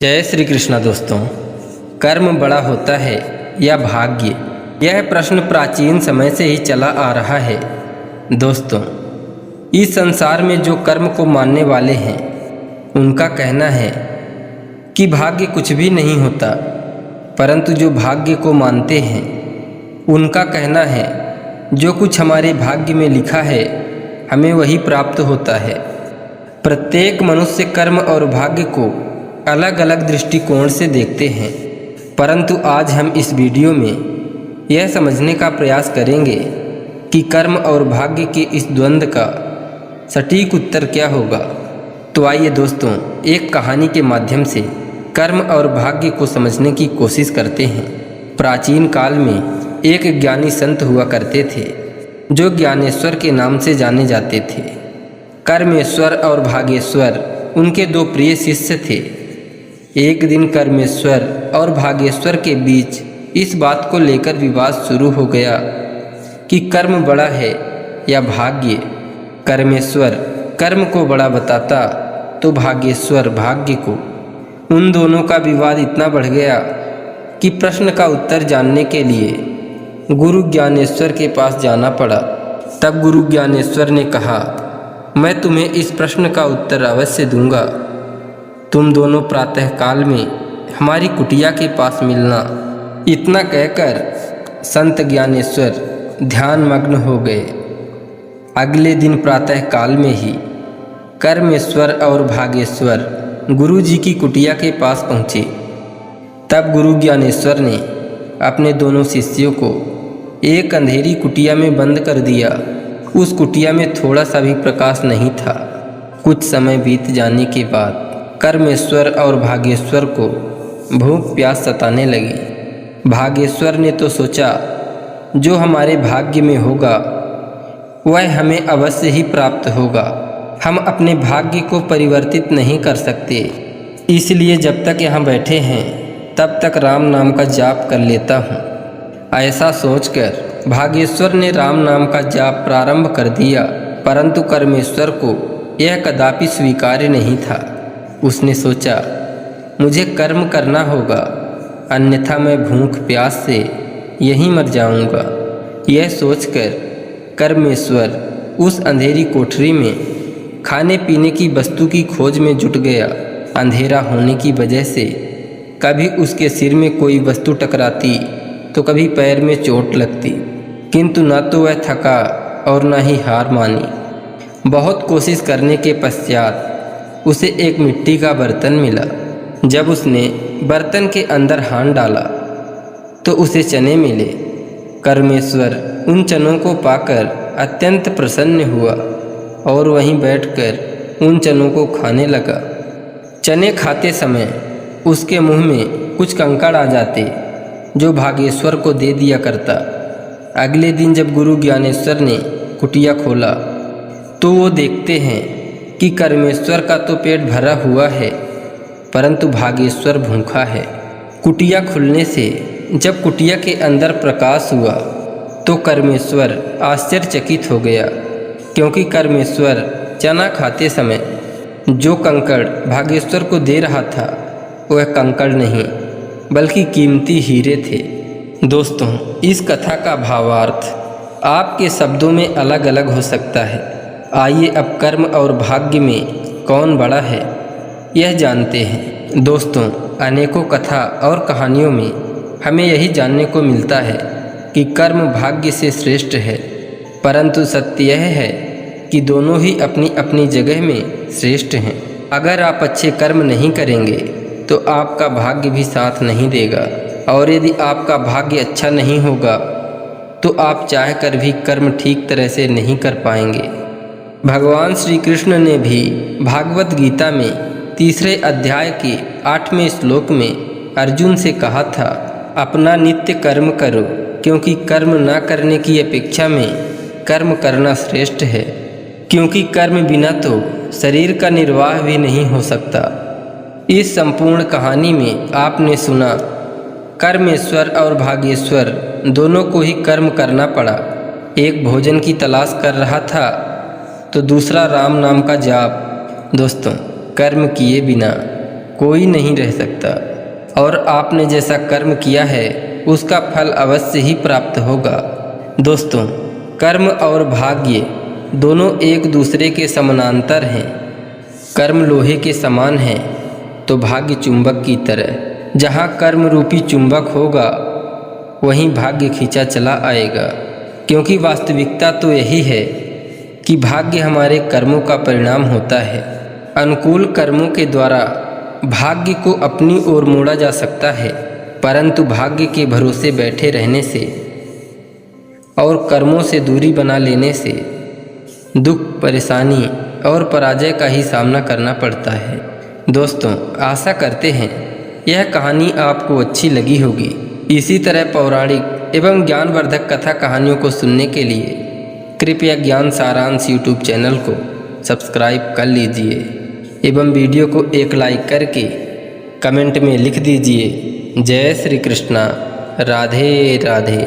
जय श्री कृष्णा। दोस्तों, कर्म बड़ा होता है या भाग्य? यह प्रश्न प्राचीन समय से ही चला आ रहा है। दोस्तों, इस संसार में जो कर्म को मानने वाले हैं उनका कहना है कि भाग्य कुछ भी नहीं होता, परंतु जो भाग्य को मानते हैं उनका कहना है जो कुछ हमारे भाग्य में लिखा है हमें वही प्राप्त होता है। प्रत्येक मनुष्य कर्म और भाग्य को अलग अलग दृष्टिकोण से देखते हैं, परंतु आज हम इस वीडियो में यह समझने का प्रयास करेंगे कि कर्म और भाग्य के इस द्वंद्व का सटीक उत्तर क्या होगा। तो आइए दोस्तों, एक कहानी के माध्यम से कर्म और भाग्य को समझने की कोशिश करते हैं। प्राचीन काल में एक ज्ञानी संत हुआ करते थे जो ज्ञानेश्वर के नाम से जाने जाते थे। कर्मेश्वर और भाग्येश्वर उनके दो प्रिय शिष्य थे। एक दिन कर्मेश्वर और भाग्येश्वर के बीच इस बात को लेकर विवाद शुरू हो गया कि कर्म बड़ा है या भाग्य। कर्मेश्वर कर्म को बड़ा बताता तो भाग्येश्वर भाग्य को। उन दोनों का विवाद इतना बढ़ गया कि प्रश्न का उत्तर जानने के लिए गुरु ज्ञानेश्वर के पास जाना पड़ा। तब गुरु ज्ञानेश्वर ने कहा, मैं तुम्हें इस प्रश्न का उत्तर अवश्य दूंगा। तुम दोनों प्रातःकाल में हमारी कुटिया के पास मिलना। इतना कहकर संत ज्ञानेश्वर ध्यान मग्न हो गए। अगले दिन प्रातःकाल में ही कर्मेश्वर और भाग्येश्वर गुरु जी की कुटिया के पास पहुँचे। तब गुरु ज्ञानेश्वर ने अपने दोनों शिष्यों को एक अंधेरी कुटिया में बंद कर दिया। उस कुटिया में थोड़ा सा भी प्रकाश नहीं था। कुछ समय बीत जाने के बाद कर्मेश्वर और भाग्येश्वर को भूख प्यास सताने लगी। भाग्येश्वर ने तो सोचा जो हमारे भाग्य में होगा वह हमें अवश्य ही प्राप्त होगा। हम अपने भाग्य को परिवर्तित नहीं कर सकते, इसलिए जब तक यहाँ बैठे हैं तब तक राम नाम का जाप कर लेता हूँ। ऐसा सोचकर भाग्येश्वर ने राम नाम का जाप प्रारंभ कर दिया, परंतु कर्मेश्वर को यह कदापि स्वीकार्य नहीं था। उसने सोचा मुझे कर्म करना होगा, अन्यथा मैं भूख प्यास से यहीं मर जाऊंगा। यह सोचकर कर्मेश्वर उस अंधेरी कोठरी में खाने पीने की वस्तु की खोज में जुट गया। अंधेरा होने की वजह से कभी उसके सिर में कोई वस्तु टकराती तो कभी पैर में चोट लगती, किंतु न तो वह थका और न ही हार मानी। बहुत कोशिश करने के पश्चात उसे एक मिट्टी का बर्तन मिला। जब उसने बर्तन के अंदर हाथ डाला तो उसे चने मिले। कर्मेश्वर उन चनों को पाकर अत्यंत प्रसन्न हुआ और वहीं बैठकर उन चनों को खाने लगा। चने खाते समय उसके मुंह में कुछ कंकड़ आ जाते जो भाग्येश्वर को दे दिया करता। अगले दिन जब गुरु ज्ञानेश्वर ने कुटिया खोला तो वो देखते हैं कि कर्मेश्वर का तो पेट भरा हुआ है, परंतु भाग्येश्वर भूखा है। कुटिया खुलने से जब कुटिया के अंदर प्रकाश हुआ तो कर्मेश्वर आश्चर्यचकित हो गया, क्योंकि कर्मेश्वर चना खाते समय जो कंकड़ भाग्येश्वर को दे रहा था वह कंकड़ नहीं बल्कि कीमती हीरे थे। दोस्तों, इस कथा का भावार्थ आपके शब्दों में अलग अलग हो सकता है। आइए अब कर्म और भाग्य में कौन बड़ा है यह जानते हैं। दोस्तों, अनेकों कथा और कहानियों में हमें यही जानने को मिलता है कि कर्म भाग्य से श्रेष्ठ है, परंतु सत्य यह है कि दोनों ही अपनी अपनी जगह में श्रेष्ठ हैं। अगर आप अच्छे कर्म नहीं करेंगे तो आपका भाग्य भी साथ नहीं देगा, और यदि आपका भाग्य अच्छा नहीं होगा तो आप चाहकर भी कर्म ठीक तरह से नहीं कर पाएंगे। भगवान श्री कृष्ण ने भी भागवत गीता में 3 अध्याय के 8वें श्लोक में अर्जुन से कहा था, अपना नित्य कर्म करो, क्योंकि कर्म न करने की अपेक्षा में कर्म करना श्रेष्ठ है। क्योंकि कर्म बिना तो शरीर का निर्वाह भी नहीं हो सकता। इस संपूर्ण कहानी में आपने सुना कर्मेश्वर और भाग्येश्वर दोनों को ही कर्म करना पड़ा। एक भोजन की तलाश कर रहा था तो दूसरा राम नाम का जाप। दोस्तों, कर्म किए बिना कोई नहीं रह सकता और आपने जैसा कर्म किया है उसका फल अवश्य ही प्राप्त होगा। दोस्तों, कर्म और भाग्य दोनों एक दूसरे के समानांतर हैं। कर्म लोहे के समान है तो भाग्य चुंबक की तरह। जहाँ कर्म रूपी चुंबक होगा वहीं भाग्य खींचा चला आएगा, क्योंकि वास्तविकता तो यही है कि भाग्य हमारे कर्मों का परिणाम होता है। अनुकूल कर्मों के द्वारा भाग्य को अपनी ओर मोड़ा जा सकता है, परंतु भाग्य के भरोसे बैठे रहने से और कर्मों से दूरी बना लेने से दुख, परेशानी और पराजय का ही सामना करना पड़ता है। दोस्तों, आशा करते हैं यह कहानी आपको अच्छी लगी होगी। इसी तरह पौराणिक एवं ज्ञानवर्धक कथा कहानियों को सुनने के लिए कृपया ज्ञान सारांश यूट्यूब चैनल को सब्सक्राइब कर लीजिए एवं वीडियो को एक लाइक करके कमेंट में लिख दीजिए जय श्री कृष्णा, राधे राधे।